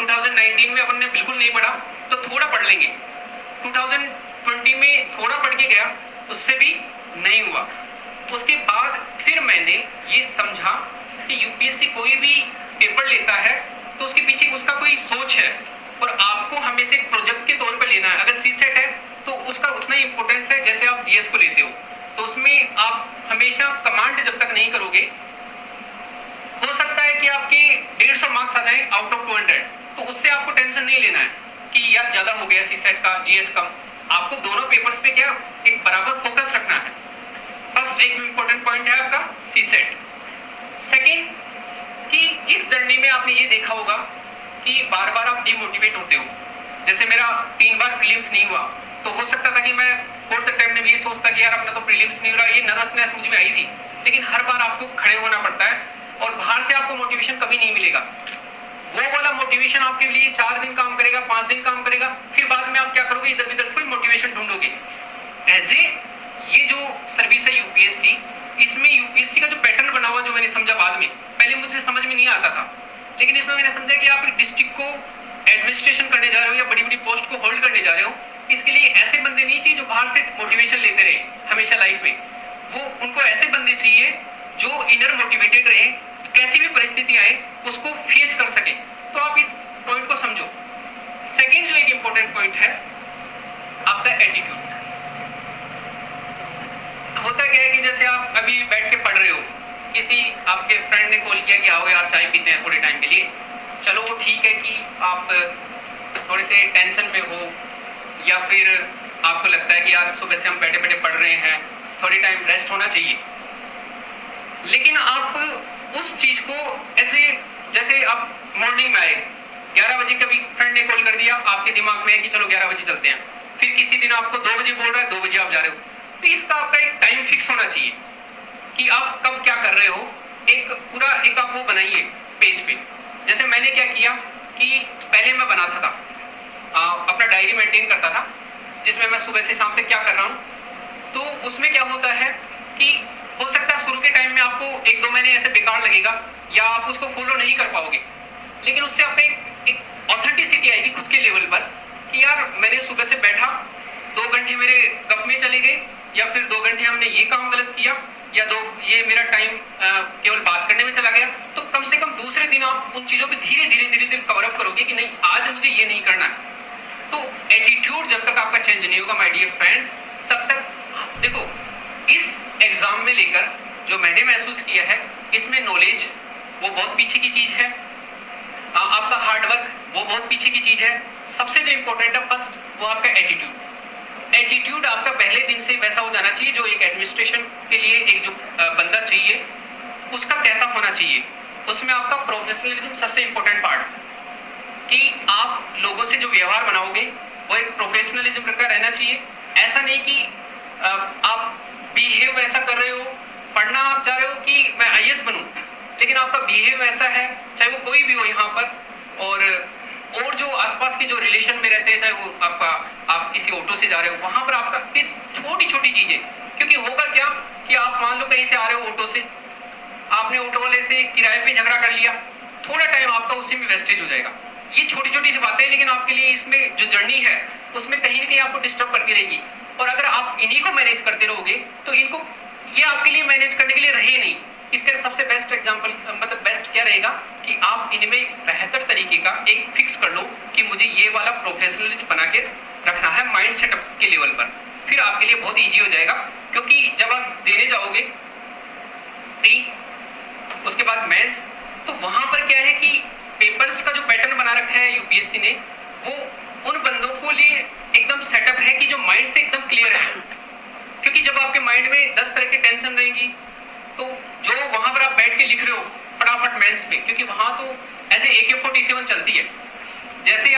2019 में अपन ने बिल्कुल नहीं पढ़ा तो थोड़ा पढ़ लेंगे, 2020 में थोड़ा पढ़ के गया, उससे भी नहीं हुआ। उसके बाद फिर मैंने ये समझा कि यूपीएससी कोई भी पेपर लेता है तो उसके पीछे उसका कोई सोच है और आपको हमेशा एक प्रोजेक्ट के तौर पर लेना है। अगर सीसेट है तो उसका उतना ही इंपॉर्टेंस है जैसे आप जीएस को लेते हो, तो उसमें आप हमेशा कमांड जब तक नहीं करोगे, हो सकता है कि आपके 150 मार्क्स आ जाए आउट ऑफ 200, तो उससे आपको टेंशन नहीं लेना है कि यार ज्यादा हो गया सीसेट का, जीएस कम। आपको दोनों पेपर्स पे क्या एक बराबर फोकस रखना है। फर्स्ट एक इंपॉर्टेंट पॉइंट है आपका सीसेट। सेकेंड कि इस जर्नी में आपने ये देखा होगा कि बार बार आप डिमोटिवेट होते हो। जैसे मेरा 3 बार प्रीलिम्स नहीं हुआ, तो हो सकता था कि मैं फोर्थ अटेम्प्ट में ये सोचता कि यार अपना तो प्रीलिम्स नहीं हो रहा, ये नर्वसनेस मुझ में आई थी। लेकिन हर बार आपको खड़े होना पड़ता है और बाहर से आपको मोटिवेशन कभी नहीं मिलेगा। वो वाला मोटिवेशन आपके लिए 4 दिन काम करेगा, 5 दिन काम करेगा, फिर बाद में आप क्या करोगे, इधर उधर फुल मोटिवेशन ढूंढोगे। ऐसे ये जो सर्विस है यूपीएससी, इसमें यूपीएससी का जो पैटर्न बना हुआ, जो मैंने समझा बाद में, पहले मुझे समझ में नहीं आता था, लेकिन इसमें मैंने समझा कि आप एक डिस्ट्रिक्ट को एडमिनिस्ट्रेशन करने जा रहे हो या बड़ी बड़ी पोस्ट को होल्ड करने जा रहे हो, इसके लिए ऐसे बंदे नहीं चाहिए जो बाहर से मोटिवेशन लेते रहे हमेशा लाइफ में। वो उनको ऐसे बंदे चाहिए जो इनर मोटिवेटेड रहे, कैसी भी परिस्थिति आए उसको फेस कर सके। तो आप इस पॉइंट को समझो। सेकेंड जो एक इंपॉर्टेंट पॉइंट है आपका एटीट्यूड। होता क्या है कि जैसे आप अभी बैठ के पढ़ रहे हो, किसी आपके फ्रेंड ने कॉल किया कि आओ यार चाय पीते हैं थोड़े टाइम के लिए, चलो वो ठीक है कि आप थोड़े से टेंशन में हो या फिर आपको लगता है कि यार सुबह से हम बैठे बैठे पढ़ रहे हैं, थोड़ी टाइम रेस्ट होना चाहिए। लेकिन आप उस चीज को ऐसे, जैसे आप मॉर्निंग में आए 11 बजे, कभी फ्रेंड ने कॉल कर दिया, आपके दिमाग में है कि चलो 11 बजे चलते हैं, फिर किसी दिन आपको 2 बजे बोल रहा है, 2 बजे आप जा रहे हो। तो इसका आपका एक टाइम फिक्स होना चाहिए कि आप कब क्या कर रहे हो। एक पूरा एक आप वो बनाइए पेज पे। जैसे मैंने क्या किया कि पहले मैं बनाता था, अपना डायरी मेंटेन करता था जिसमें मैं सुबह से शाम तक क्या कर रहा हूँ। तो उसमें क्या होता है कि हो सकता है शुरू के टाइम में आपको 1-2 महीने ऐसे बेकार लगेगा या आप उसको फॉलो नहीं कर पाओगे, लेकिन उससे आपका एक ऑथेंटिसिटी आएगी खुद के लेवल पर कि यार मैंने सुबह से बैठा, 2 घंटे मेरे गप में चले गए, या फिर 2 घंटे हमने ये काम गलत किया, या ये मेरा टाइम केवल बात करने में चला गया। तो कम से कम दूसरे दिन आप उन चीजों पे धीरे धीरे कवर अप करोगे कि नहीं आज मुझे ये नहीं करना है। तो एटीट्यूड जब तक आपका चेंज नहीं होगा माय डियर फ्रेंड्स, तब तक देखो इस एग्जाम में लेकर जो मैंने महसूस किया है, इसमें नॉलेज वो बहुत पीछे की चीज है, आपका हार्डवर्क वो बहुत पीछे की चीज है। सबसे जो इंपॉर्टेंट है फर्स्ट वो आपका एटीट्यूड। एटीट्यूड आपका पहले दिन से वैसा हो जाना चाहिए जो एक एडमिनिस्ट्रेशन के लिए एक जो बंदा चाहिए उसका कैसा होना चाहिए। उसमें आपका प्रोफेशनलिज्म सबसे इंपॉर्टेंट पार्ट, कि आप लोगों से जो व्यवहार बनाओगे वो एक प्रोफेशनलिज्म का रहना चाहिए। ऐसा नहीं कि आप बिहेव ऐसा कर रहे हो, पढ़ना आप चाह रहे हो कि मैं आईएएस बनूं, लेकिन आपका बिहेव ऐसा है, चाहे वो कोई भी हो यहाँ पर, और जो आसपास के जो रिलेशन में रहते हैं, चाहे वो आपका आप किसी ऑटो से जा रहे हो, वहां पर आपका छोटी छोटी चीजें, क्योंकि होगा क्या कि आप मान लो कहीं से आ रहे हो ऑटो से, आपने ऑटो वाले से किराए पे झगड़ा कर लिया, थोड़ा टाइम आपका उसी में वेस्टेज हो जाएगा। ये छोटी छोटी सी बातें, लेकिन आपके लिए इसमें जो जर्नी है उसमें कहीं ना कहीं आपको डिस्टर्ब करती रहेगी। और अगर आप इन्हीं को मैनेज करते रहोगे तो इनको ये आपके लिए मैनेज करने के लिए रहे नहीं। इसका सबसे बेस्ट एग्जांपल, मतलब बेस्ट क्या रहेगा कि आप इनमें बेहतर तरीके का एक फिक्स कर लो कि मुझे ये वाला प्रोफेशनलिज्म बना के रखना है माइंड सेटअप के लेवल पर, फिर आपके लिए बहुत ईजी हो जाएगा। क्योंकि जब आप देने जाओगे उसके बाद मेंस, तो वहां पर क्या है कि पेपर्स का जो पैटर्न बना रखा है यूपीएससी ने, वो उन बंदों को लिए एकदम सेटअप है कि जो माइंड से एकदम क्लियर है। क्योंकि जब आपके माइंड में 10 तरह की टेंशन रहेगी, तो जो वहां पर आप बैठ के लिख रहे हो फटाफट मेंस में, क्योंकि वहां तो ऐसे AK-47 चलती है, जैसे